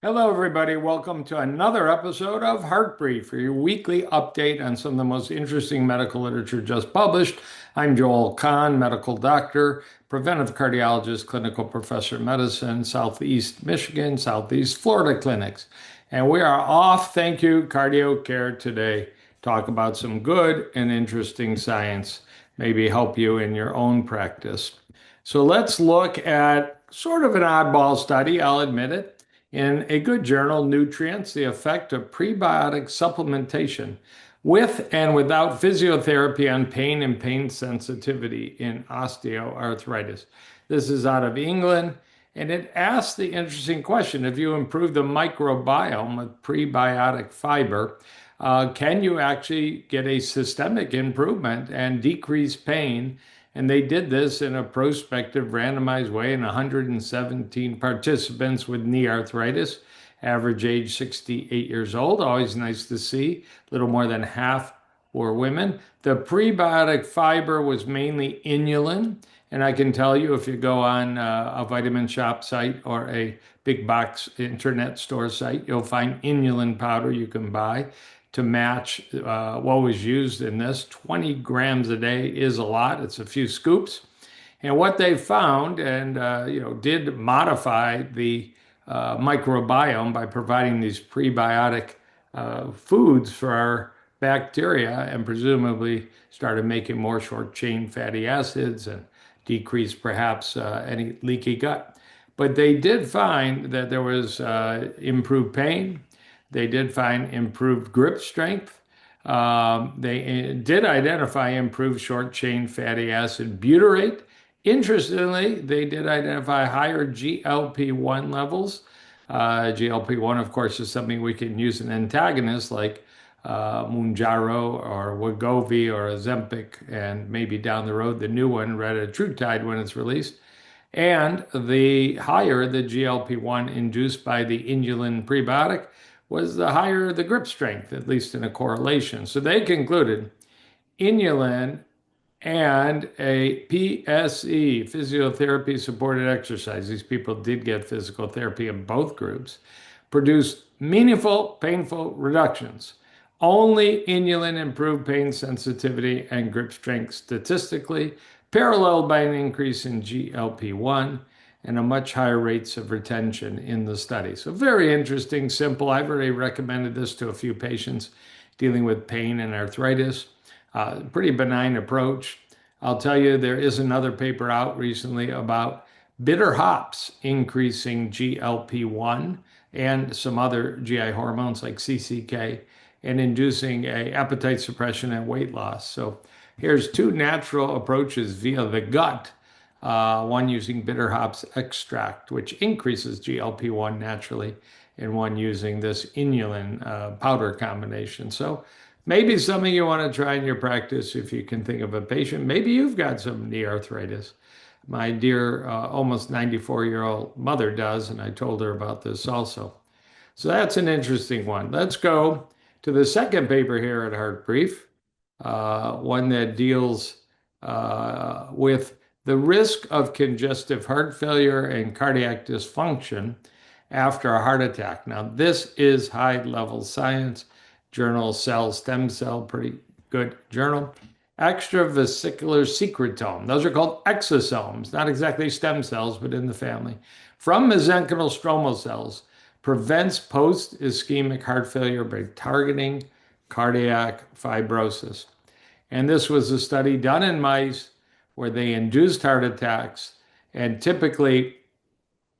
Hello, everybody. Welcome to another episode of HeartBrief, for your weekly update on some of the most interesting medical literature just published. I'm Joel Kahn, medical doctor, preventive cardiologist, clinical professor of medicine, Southeast Michigan, Southeast Florida clinics. And we are off, thank you, cardio care today. Talk about some good and interesting science, maybe help you in your own practice. So let's look at sort of an oddball study, I'll admit it in a good journal, Nutrients, the effect of prebiotic supplementation with and without physiotherapy on pain and pain sensitivity in osteoarthritis. This is out of England, and it asks the interesting question: if you improve the microbiome with prebiotic fiber, can you actually get a systemic improvement and decrease pain? And they did this in a prospective randomized way in 117 participants with knee arthritis, average age 68 years old. Always nice to see. A little more than half were women. The prebiotic fiber was mainly inulin. And I can tell you, if you go on a vitamin shop site or a big box internet store site, you'll find inulin powder you can buy to match what was used in this. 20 grams a day is a lot. It's a few scoops. And what they found, and did modify the microbiome by providing these prebiotic foods for our bacteria, and presumably started making more short chain fatty acids and decrease perhaps any leaky gut. But they did find that there was improved pain. They did find improved grip strength. They did identify improved short chain fatty acid butyrate. Interestingly, they did identify higher GLP-1 levels. GLP-1, of course, is something we can use in antagonists like Mounjaro or Wegovy or Ozempic, and maybe down the road the new one, retatrutide, when it's released. And the higher the GLP-1 induced by the inulin prebiotic was, the higher the grip strength, at least in a correlation. So they concluded inulin and a PSE, physiotherapy supported exercise, these people did get physical therapy in both groups, produced meaningful painful reductions. Only inulin improved pain sensitivity and grip strength statistically, paralleled by an increase in GLP-1 and a much higher rates of retention in the study. So very interesting, simple. I've already recommended this to a few patients dealing with pain and arthritis. Pretty benign approach. I'll tell you, there is another paper out recently about bitter hops increasing GLP-1 and some other GI hormones like CCK and inducing a appetite suppression and weight loss. So here's two natural approaches via the gut, one using bitter hops extract, which increases GLP-1 naturally, and one using this inulin powder combination. So maybe something you want to try in your practice if you can think of a patient. Maybe you've got some knee arthritis. My dear, almost 94-year-old mother does, and I told her about this also. So that's an interesting one. Let's go to the second paper here at HeartBrief, one that deals with the risk of congestive heart failure and cardiac dysfunction after a heart attack. Now, this is high-level science. Journal Cell Stem Cell, pretty good journal. Extravesicular secretome. Those are called exosomes, not exactly stem cells, but in the family. From mesenchymal stromal cells, prevents post-ischemic heart failure by targeting cardiac fibrosis. And this was a study done in mice where they induced heart attacks, and typically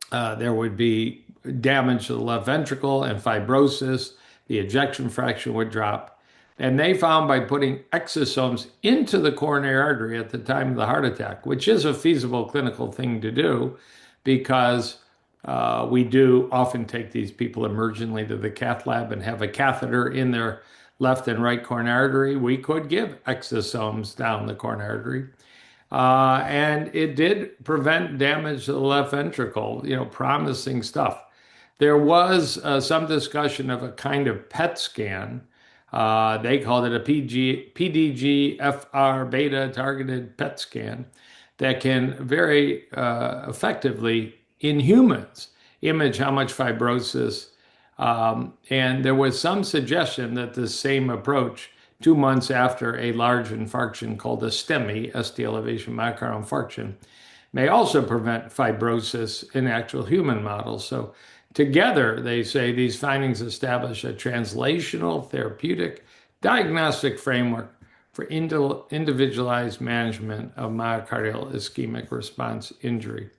there would be damage to the left ventricle and fibrosis. The ejection fraction would drop. And they found by putting exosomes into the coronary artery at the time of the heart attack, which is a feasible clinical thing to do because we do often take these people emergently to the cath lab and have a catheter in their left and right coronary artery. We could give exosomes down the coronary artery. And it did prevent damage to the left ventricle, promising stuff. There was some discussion of a kind of PET scan. They called it a PDGFR beta targeted PET scan that can very effectively, in humans, image how much fibrosis And there was some suggestion that the same approach, 2 months after a large infarction called a STEMI, ST elevation myocardial infarction, may also prevent fibrosis in actual human models. So together, they say these findings establish a translational therapeutic diagnostic framework for individualized management of myocardial ischemic response injury.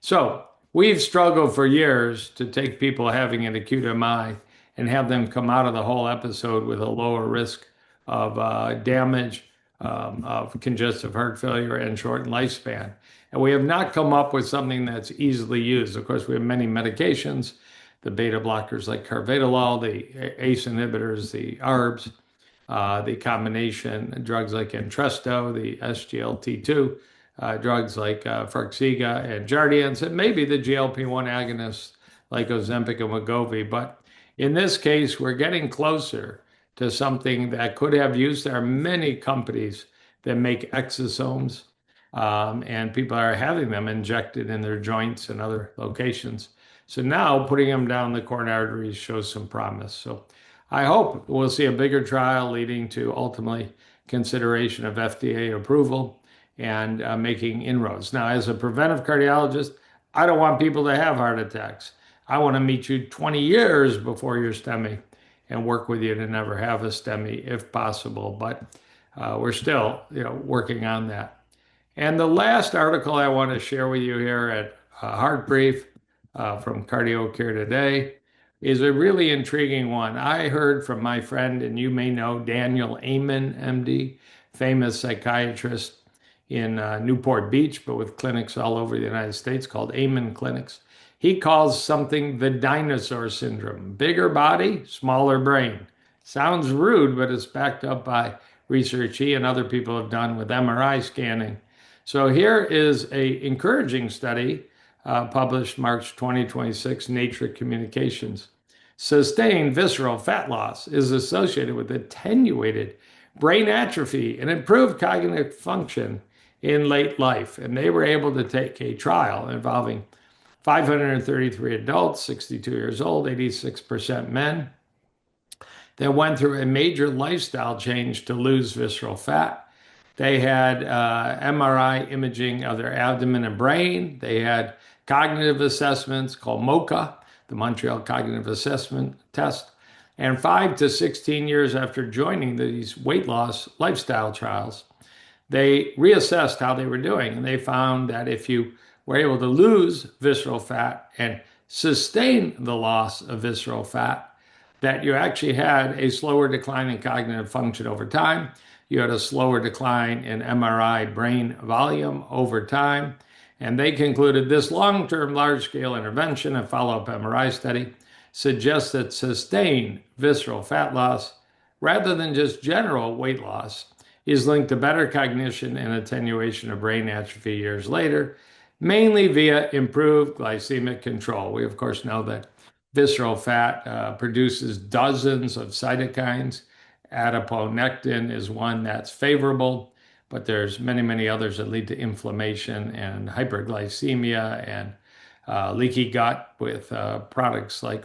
So we've struggled for years to take people having an acute MI and have them come out of the whole episode with a lower risk of damage, of congestive heart failure, and shortened lifespan. And we have not come up with something that's easily used. Of course, we have many medications, the beta blockers like carvedilol, the ACE inhibitors, the ARBs, the combination drugs like Entresto, the SGLT2, drugs like Farxiga and Jardiance, and maybe the GLP-1 agonists like Ozempic and Wegovy. But in this case, we're getting closer to something that could have use. There are many companies that make exosomes, and people are having them injected in their joints and other locations. So now putting them down the coronary arteries shows some promise. So I hope we'll see a bigger trial leading to ultimately consideration of FDA approval and making inroads. Now, as a preventive cardiologist, I don't want people to have heart attacks. I want to meet you 20 years before your STEMI and work with you to never have a STEMI if possible. But we're still, working on that. And the last article I want to share with you here at HeartBrief from Cardio Care Today is a really intriguing one. I heard from my friend, and you may know Daniel Amen, MD, famous psychiatrist in Newport Beach, but with clinics all over the United States called Amen Clinics. He calls something the dinosaur syndrome. Bigger body, smaller brain. Sounds rude, but it's backed up by research he and other people have done with MRI scanning. So here is an encouraging study published March 2026, Nature Communications. Sustained visceral fat loss is associated with attenuated brain atrophy and improved cognitive function in late life. And they were able to take a trial involving 533 adults, 62 years old, 86% men, that went through a major lifestyle change to lose visceral fat. They had MRI imaging of their abdomen and brain. They had cognitive assessments called MoCA, the Montreal Cognitive Assessment Test. And 5 to 16 years after joining these weight loss lifestyle trials, they reassessed how they were doing. And they found that if you were able to lose visceral fat and sustain the loss of visceral fat, that you actually had a slower decline in cognitive function over time. You had a slower decline in MRI brain volume over time. And they concluded this long-term large-scale intervention and follow-up MRI study suggests that sustained visceral fat loss, rather than just general weight loss, is linked to better cognition and attenuation of brain atrophy years later, mainly via improved glycemic control. We, of course, know that visceral fat produces dozens of cytokines. Adiponectin is one that's favorable, but there's many, many others that lead to inflammation and hyperglycemia and leaky gut with products like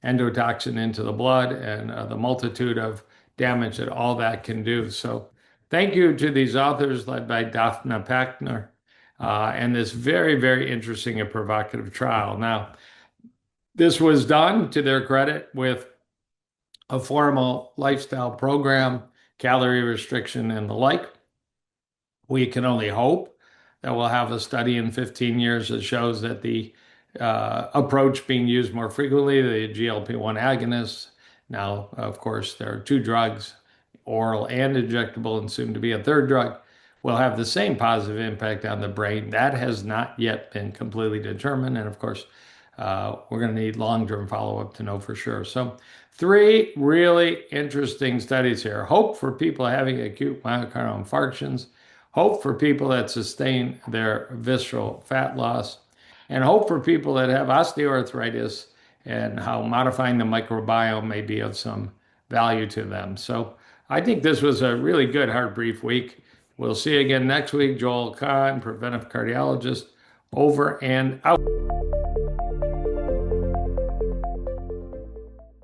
endotoxin into the blood and the multitude of damage that all that can do. So thank you to these authors led by Daphna Packner and this very, very interesting and provocative trial. Now, this was done, to their credit, with a formal lifestyle program, calorie restriction, and the like. We can only hope that we'll have a study in 15 years that shows that the approach being used more frequently, the GLP-1 agonists. Now, of course, there are 2 drugs, oral and injectable, and soon to be a 3rd drug, will have the same positive impact on the brain. That has not yet been completely determined. And of course, we're going to need long-term follow-up to know for sure. So 3 really interesting studies here. Hope for people having acute myocardial infarctions, hope for people that sustain their visceral fat loss, and hope for people that have osteoarthritis and how modifying the microbiome may be of some value to them. So I think this was a really good HeartBrief week. We'll see you again next week. Joel Kahn, preventive cardiologist, over and out.